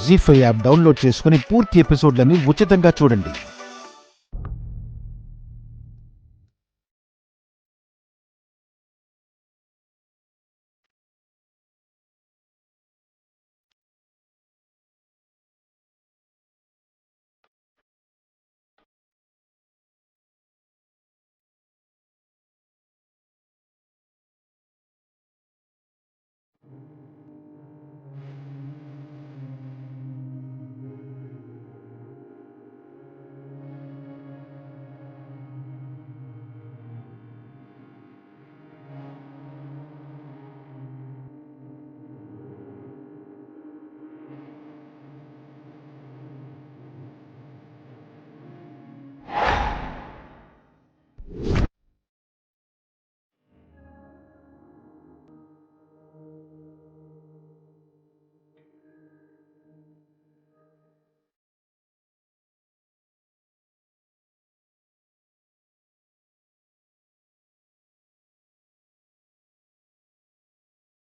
జీ5 app download చేసుకుని పూర్తి ఎపిసోడ్లని ఉచితంగా చూడండి.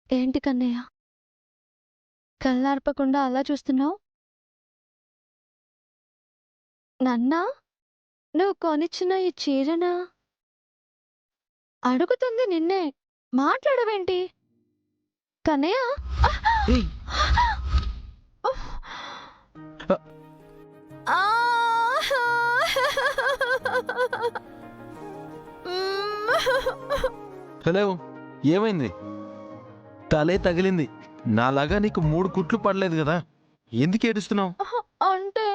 ఏంటి కన్నయ్య, కళ్ళార్పకుండా అలా చూస్తున్నావు? నన్నా, నువ్వు కొనిచ్చిన ఈ చీరనా? అడుగుతుంది నిన్నే, మాట్లాడవేంటి కన్నయ్య? హలో, ఏమైంది? తలే తగిలింది. నాలాగా నీకు 3 కుట్లు పడలేదు కదా, ఎందుకు ఏడుస్తున్నావు? అంటే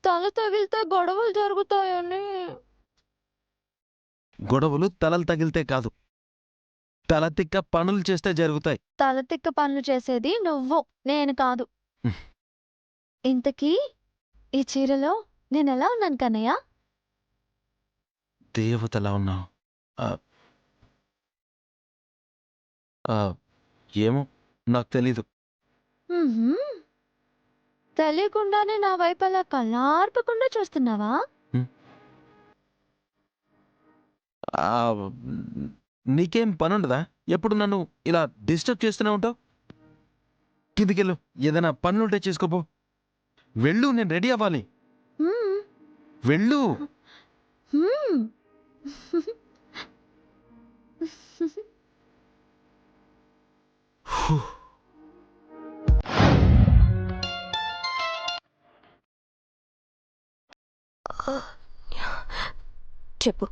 తల తగిలితే గొడవలు జరుగుతాయని. గొడవలు తలలు తగిలితే కాదు, తల తిక్క పనులు చేస్తే జరుగుతాయి. తల తిక్క పనులు చేసేది నువ్వు, నేను కాదు. ఇంతకీ ఈ చీరలో నేనెలా ఉన్నాను కన్నయ్య? దేవతలా ఉన్నావు. ఏమో, నాకు తెలీదు. తెలియకుండానే నా వైపు అలా కళ్ళార్పకుండా చూస్తున్నావా? నీకేం పనుండదా? ఎప్పుడు నన్ను ఇలా డిస్టర్బ్ చేస్తూనే ఉంటావు. కిందికెళ్ళు, ఏదైనా పనులుంటే చేసుకోపో. వెళ్ళు, నేను రెడీ అవ్వాలి. వెళ్ళు. చెప్పు,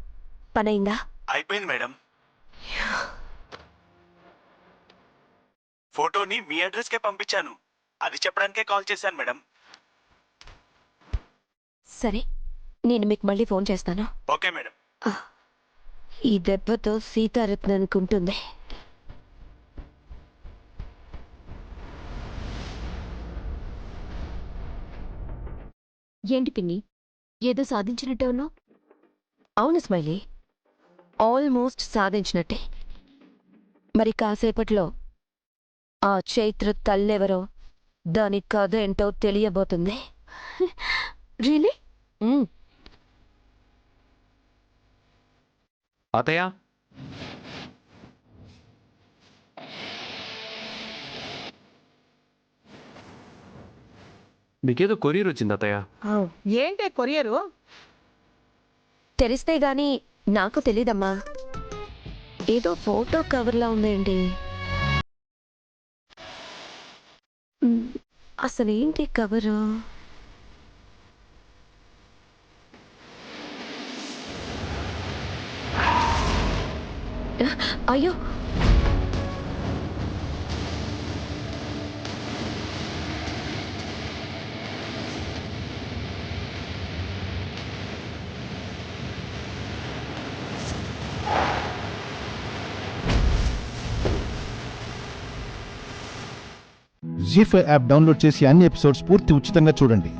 పనైందా? అయిపోయింది మేడం. ఫోటోని మీ అడ్రస్కే పంపించాను, అది చెప్పడానికే కాల్ చేశాను మేడం. సరే, నేను మీకు మళ్ళీ ఫోన్ చేస్తాను. Okay madam. ఈ దెబ్బతో సీతారత్నానికి ఉంటుంది. ఏంటి పిన్ని, ఏదో సాధించినట్టే ఉన్నావు? అవును స్మైలీ, ఆల్మోస్ట్ సాధించినట్టే. మరి కాసేపట్లో ఆ చైత్ర తల్లెవరో, దాని కథ ఏంటో తెలియబోతుంది. రియలీ? అతయ్య, మీకేదో కొరియర్ వచ్చింది అతయ్య. ఏంటే కొరియరు? తెరిస్తే గాని నాకు తెలీదమ్మా. ఏదో ఫోటో కవర్లా ఉందేంటి? అసలేంటి కవరు? అయ్యో, జీ5 యాప్ డౌన్లోడ్ చేసి అన్ని ఎపిసోడ్స్ పూర్తి ఉచితంగా చూడండి.